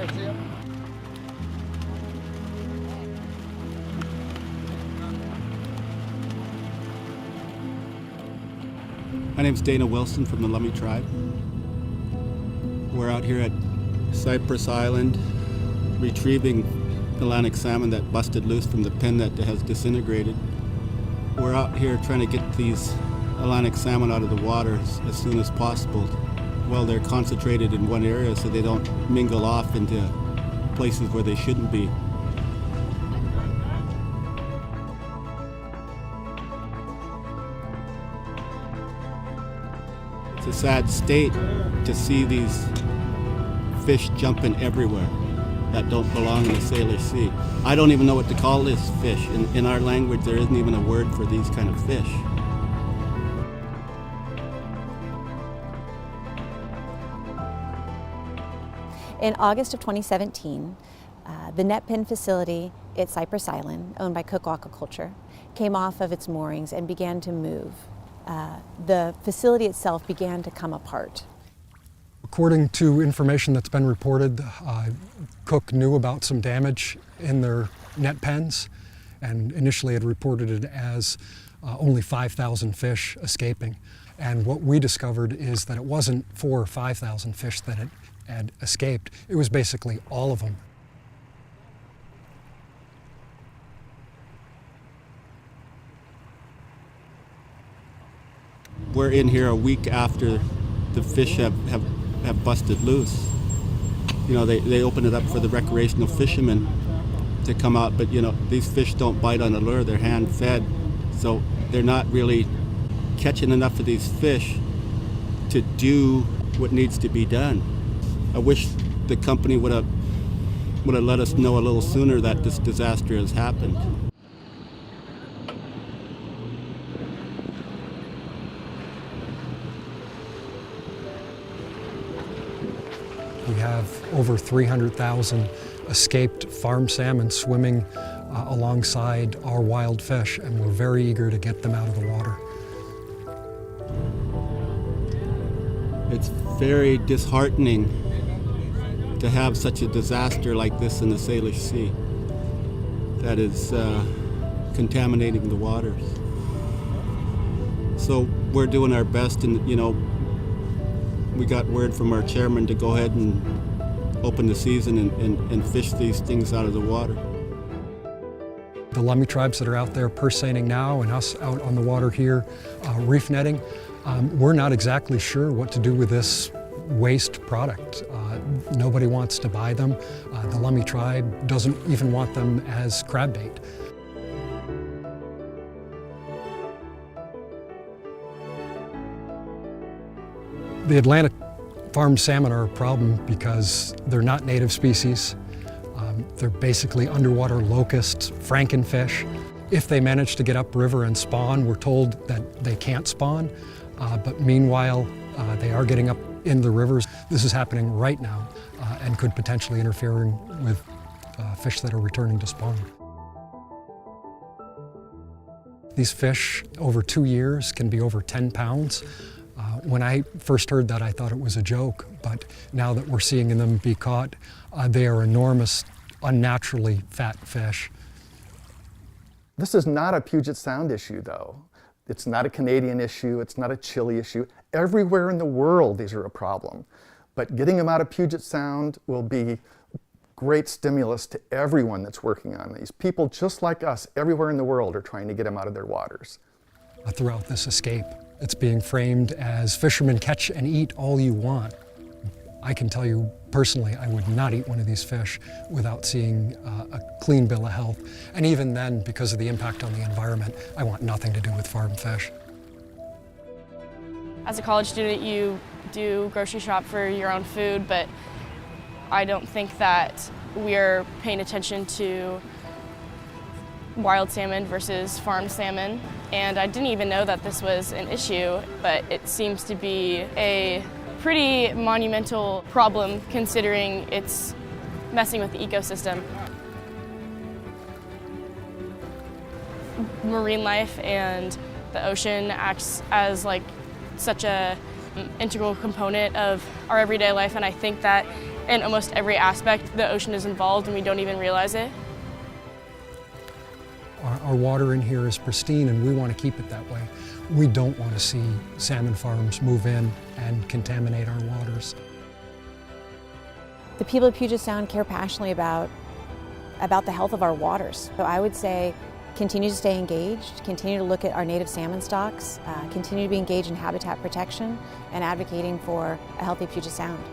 My name's Dana Wilson from the Lummi tribe. We're out here at Cypress Island retrieving Atlantic salmon that busted loose from the pen that has disintegrated. We're out here trying to get these Atlantic salmon out of the water as soon as possible. Well, they're concentrated in one area so they don't mingle off into places where they shouldn't be. It's a sad state to see these fish jumping everywhere that don't belong in the Salish Sea. I don't even know what to call this fish. In our language, there isn't even a word for these kind of fish. In August of 2017, the net pen facility at Cypress Island, owned by Cook Aquaculture, came off of its moorings and began to move. The facility itself began to come apart. According to information that's been reported, Cook knew about some damage in their net pens and initially had reported it as only 5,000 fish escaping. And what we discovered is that it wasn't 4,000 or 5,000 fish that had escaped. It was basically all of them. We're in here a week after the fish have busted loose. You know, they open it up for the recreational fishermen to come out, but you know, these fish don't bite on a lure, they're hand fed, so they're not really catching enough of these fish to do what needs to be done. I wish the company would have let us know a little sooner that this disaster has happened. We have over 300,000 escaped farm salmon swimming alongside our wild fish, and we're very eager to get them out of the water. It's very disheartening to have such a disaster like this in the Salish Sea that is contaminating the waters. So we're doing our best, and you know, we got word from our chairman to go ahead and open the season and fish these things out of the water. The Lummi tribes that are out there purse seining now and us out on the water here reef netting, we're not exactly sure what to do with this waste product. Nobody wants to buy them. The Lummi tribe doesn't even want them as crab bait. The Atlantic farmed salmon are a problem because they're not native species. They're basically underwater locusts, Frankenfish. If they manage to get upriver and spawn, we're told that they can't spawn, but meanwhile, they are getting up in the rivers. This is happening right now and could potentially interfere with fish that are returning to spawn. These fish, over 2 years, can be over 10 pounds. When I first heard that, I thought it was a joke, but now that we're seeing them be caught, they are enormous, unnaturally fat fish. This is not a Puget Sound issue, though. It's not a Canadian issue, it's not a Chile issue. Everywhere in the world, these are a problem. But getting them out of Puget Sound will be great stimulus to everyone that's working on these. People just like us, everywhere in the world, are trying to get them out of their waters. Throughout this escape, it's being framed as fishermen catch and eat all you want. I can tell you personally, I would not eat one of these fish without seeing a clean bill of health. And even then, because of the impact on the environment, I want nothing to do with farm fish. As a college student, you do grocery shop for your own food, but I don't think that we're paying attention to wild salmon versus farmed salmon. And I didn't even know that this was an issue, but it seems to be a pretty monumental problem considering it's messing with the ecosystem. Marine life and the ocean acts as like such a integral component of our everyday life, and I think that in almost every aspect, the ocean is involved and we don't even realize it. Our water in here is pristine and we want to keep it that way. We don't want to see salmon farms move in and contaminate our waters. The people of Puget Sound care passionately about the health of our waters. So I would say continue to stay engaged, continue to look at our native salmon stocks, continue to be engaged in habitat protection and advocating for a healthy Puget Sound.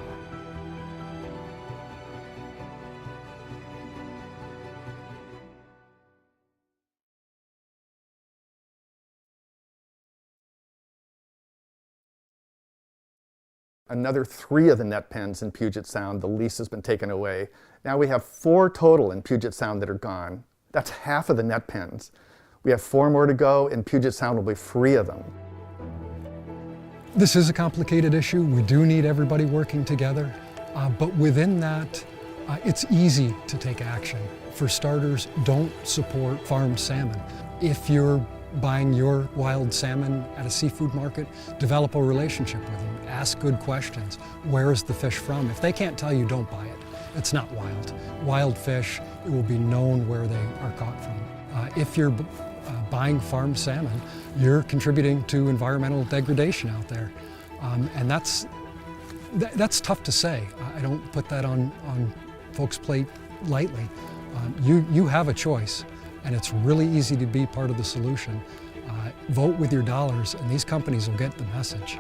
Another 3 of the net pens in Puget Sound, the lease has been taken away. Now we have 4 total in Puget Sound that are gone. That's half of the net pens. We have 4 more to go, and Puget Sound will be free of them. This is a complicated issue. We do need everybody working together, but within that, it's easy to take action. For starters, don't support farmed salmon. If you're buying your wild salmon at a seafood market, develop a relationship with them. Ask good questions. Where is the fish from? If they can't tell you, don't buy it. It's not wild. Wild fish, it will be known where they are caught from. If you're buying farmed salmon, you're contributing to environmental degradation out there. And that's tough to say. I don't put that on folks' plate lightly. You have a choice, and it's really easy to be part of the solution. Vote with your dollars, and these companies will get the message.